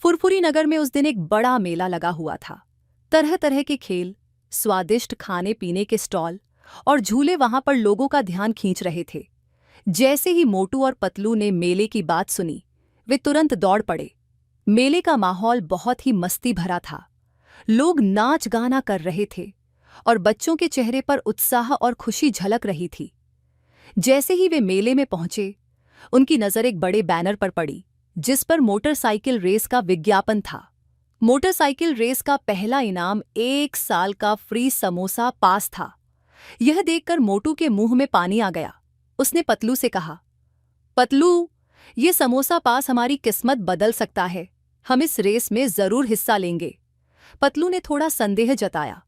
फुरफुरी नगर में उस दिन एक बड़ा मेला लगा हुआ था। तरह तरह के खेल, स्वादिष्ट खाने पीने के स्टॉल और झूले वहां पर लोगों का ध्यान खींच रहे थे। जैसे ही मोटू और पतलू ने मेले की बात सुनी, वे तुरंत दौड़ पड़े। मेले का माहौल बहुत ही मस्ती भरा था। लोग नाच गाना कर रहे थे और बच्चों के चेहरे पर उत्साह और खुशी झलक रही थी। जैसे ही वे मेले में पहुंचे, उनकी नजर एक बड़े बैनर पर पड़ी जिस पर मोटरसाइकिल रेस का विज्ञापन था। मोटरसाइकिल रेस का पहला इनाम 1 साल का फ्री समोसा पास था। यह देखकर मोटू के मुंह में पानी आ गया। उसने पतलू से कहा, पतलू, ये समोसा पास हमारी किस्मत बदल सकता है। हम इस रेस में जरूर हिस्सा लेंगे। पतलू ने थोड़ा संदेह जताया।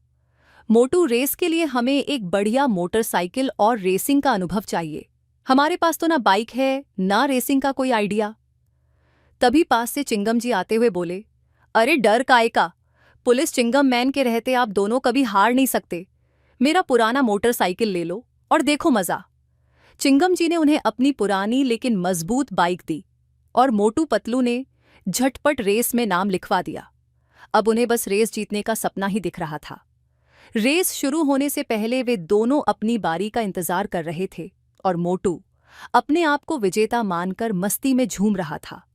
मोटू, रेस के लिए हमें एक बढ़िया मोटरसाइकिल और रेसिंग का अनुभव चाहिए। हमारे पास तो ना बाइक है, ना रेसिंग का कोई आइडिया। तभी पास से चिंगम जी आते हुए बोले, अरे डर काहे का? पुलिस चिंगम मैन के रहते आप दोनों कभी हार नहीं सकते। मेरा पुराना मोटरसाइकिल ले लो और देखो मजा। चिंगम जी ने उन्हें अपनी पुरानी लेकिन मजबूत बाइक दी और मोटू पतलू ने झटपट रेस में नाम लिखवा दिया। अब उन्हें बस रेस जीतने का सपना ही दिख रहा था। रेस शुरू होने से पहले वे दोनों अपनी बारी का इंतजार कर रहे थे और मोटू अपने आप को विजेता मानकर मस्ती में झूम रहा था।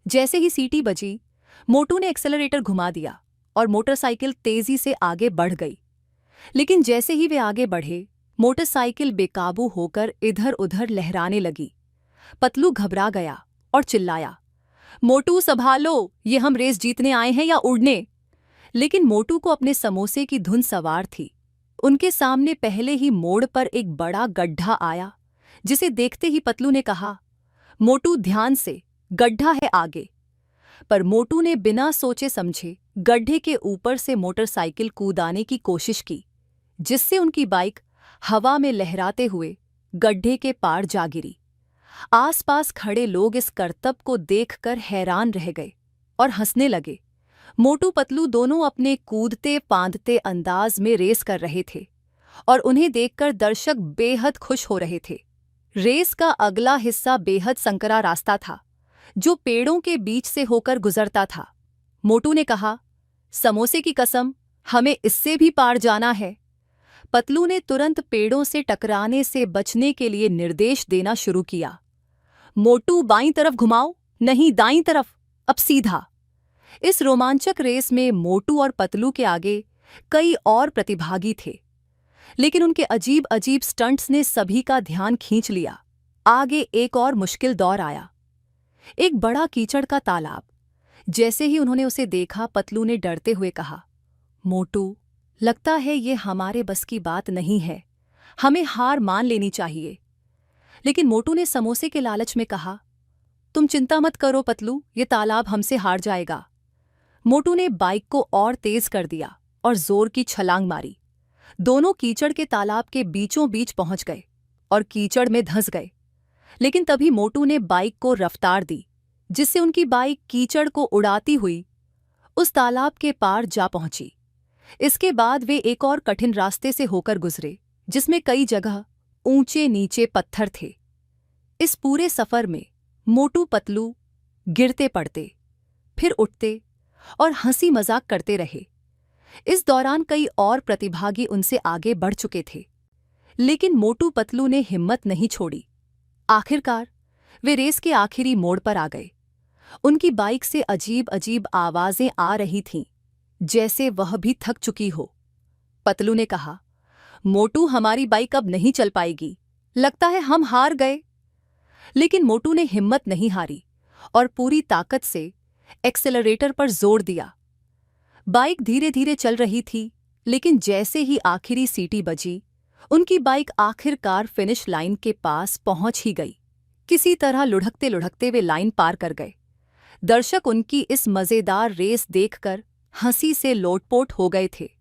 जैसे ही सीटी बजी, मोटू ने एक्सेलरेटर घुमा दिया और मोटरसाइकिल तेजी से आगे बढ़ गई। लेकिन जैसे ही वे आगे बढ़े, मोटरसाइकिल बेकाबू होकर इधर-उधर लहराने लगी। पतलू घबरा गया और चिल्लाया, मोटू संभालो, ये हम रेस जीतने आए हैं या उड़ने? लेकिन मोटू को अपने समोसे की धुन सवार थी। उनके सामने पहले ही मोड़ पर एक बड़ा गड्ढा आया, जिसे देखते ही पतलू ने कहा, मोटू ध्यान से, गड्ढा है आगे। पर मोटू ने बिना सोचे समझे गड्ढे के ऊपर से मोटरसाइकिल कूदाने की कोशिश की, जिससे उनकी बाइक हवा में लहराते हुए गड्ढे के पार जा गिरी। आसपास खड़े लोग इस करतब को देखकर हैरान रह गए और हंसने लगे। मोटू पतलू दोनों अपने कूदते फांदते अंदाज में रेस कर रहे थे और उन्हें देखकर दर्शक बेहद खुश हो रहे थे। रेस का अगला हिस्सा बेहद संकरा रास्ता था, जो पेड़ों के बीच से होकर गुजरता था। मोटू ने कहा, समोसे की कसम, हमें इससे भी पार जाना है। पतलू ने तुरंत पेड़ों से टकराने से बचने के लिए निर्देश देना शुरू किया। मोटू, बाईं तरफ घुमाओ, नहीं दाईं तरफ, अब सीधा। इस रोमांचक रेस में मोटू और पतलू के आगे कई और प्रतिभागी थे, लेकिन उनके अजीब अजीब स्टंट्स ने सभी का ध्यान खींच लिया। आगे एक और मुश्किल दौर आया, एक बड़ा कीचड़ का तालाब। जैसे ही उन्होंने उसे देखा, पतलू ने डरते हुए कहा, मोटू, लगता है ये हमारे बस की बात नहीं है, हमें हार मान लेनी चाहिए। लेकिन मोटू ने समोसे के लालच में कहा, तुम चिंता मत करो पतलू, ये तालाब हमसे हार जाएगा। मोटू ने बाइक को और तेज कर दिया और जोर की छलांग मारी। दोनों कीचड़ के तालाब के बीचों बीच पहुंच गए और कीचड़ में धंस गए। लेकिन तभी मोटू ने बाइक को रफ्तार दी, जिससे उनकी बाइक कीचड़ को उड़ाती हुई उस तालाब के पार जा पहुंची। इसके बाद वे एक और कठिन रास्ते से होकर गुजरे, जिसमें कई जगह ऊंचे नीचे पत्थर थे। इस पूरे सफर में मोटू पतलू गिरते पड़ते, फिर उठते और हंसी मजाक करते रहे। इस दौरान कई और प्रतिभागी उनसे आगे बढ़ चुके थे, लेकिन मोटू पतलू ने हिम्मत नहीं छोड़ी। आखिरकार वे रेस के आखिरी मोड़ पर आ गए। उनकी बाइक से अजीब अजीब आवाजें आ रही थीं, जैसे वह भी थक चुकी हो। पतलू ने कहा, मोटू, हमारी बाइक अब नहीं चल पाएगी, लगता है हम हार गए। लेकिन मोटू ने हिम्मत नहीं हारी और पूरी ताकत से एक्सेलरेटर पर जोर दिया। बाइक धीरे धीरे चल रही थी, लेकिन जैसे ही आखिरी सीटी बजी, उनकी बाइक आखिरकार फिनिश लाइन के पास पहुंच ही गई। किसी तरह लुढ़कते लुढ़कते वे लाइन पार कर गए। दर्शक उनकी इस मजेदार रेस देखकर हंसी से लोटपोट हो गए थे।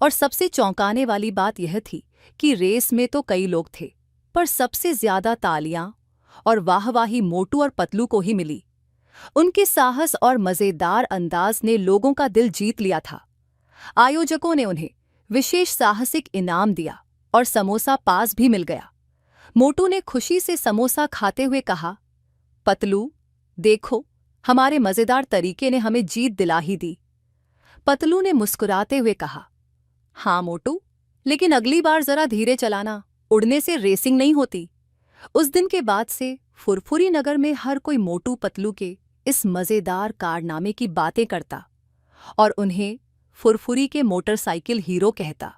और सबसे चौंकाने वाली बात यह थी कि रेस में तो कई लोग थे, पर सबसे ज्यादा तालियां और वाहवाही मोटू और पतलू को ही मिली। उनके साहस और मजेदार अंदाज ने लोगों का दिल जीत लिया था। आयोजकों ने उन्हें विशेष साहसिक इनाम दिया और समोसा पास भी मिल गया। मोटू ने खुशी से समोसा खाते हुए कहा, पतलू, देखो, हमारे मजेदार तरीके ने हमें जीत दिला ही दी। पतलू ने मुस्कुराते हुए कहा, हाँ मोटू, लेकिन अगली बार जरा धीरे चलाना, उड़ने से रेसिंग नहीं होती। उस दिन के बाद से फुरफुरी नगर में हर कोई मोटू पतलू के इस मजेदार कारनामे की बातें करता और उन्हें फुरफुरी के मोटरसाइकिल हीरो कहता।